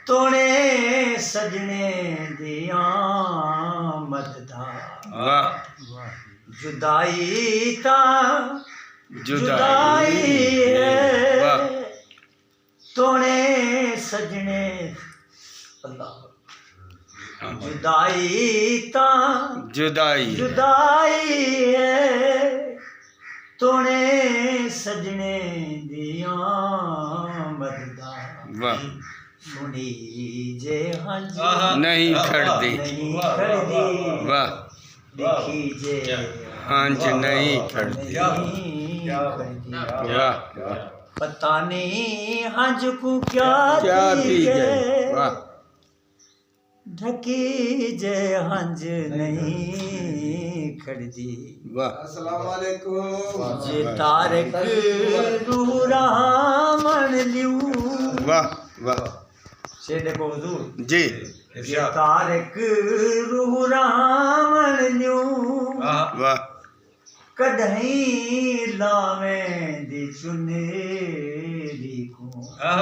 तोने सजने दिया मददा वाह जुदाई ता जुदाई है वाह तोने सजने अल्लाह जुदाई ता जुदाई जुदाई है तोने सजने दिया मददा वाह सुनी जे हंज नहीं खड़दी नहीं खड़दी वाह देखी जे हंज नहीं खड़दी वाह वाह पता नहीं हंज को क्या पी गए वाह ढकी जे हंज नहीं खड़दी वाह अस्सलाम वालेकुम जे तारक रूरामन लियू वाह वाह से देखो हुजूर जी जे तारक रूरामन लियू वाह कढ़ई लावें दी चुनेरी को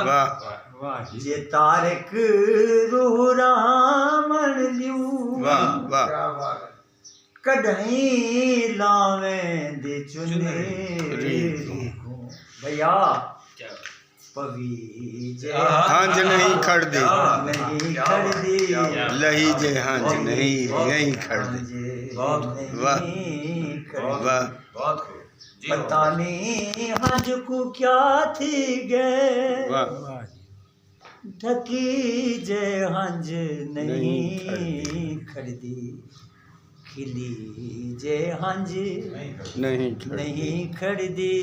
वाह जे तारक रूरामन लियू वाह वाह क्या बात है कढ़ई लावें दी चुनेरी को भैया पवी जे हंज नहीं खड़दी नहीं खड़दी लही जे हंज नहीं खड़दी वाह वाह बहुत खूब पता नहीं हंज को क्या थी गए वाह ढकी जे हंज नहीं खड़दी खिली जे हंज नहीं खड़दी नहीं खड़दी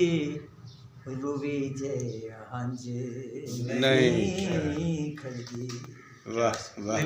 रुवी जे हंज नहीं खड़दी वाह वाह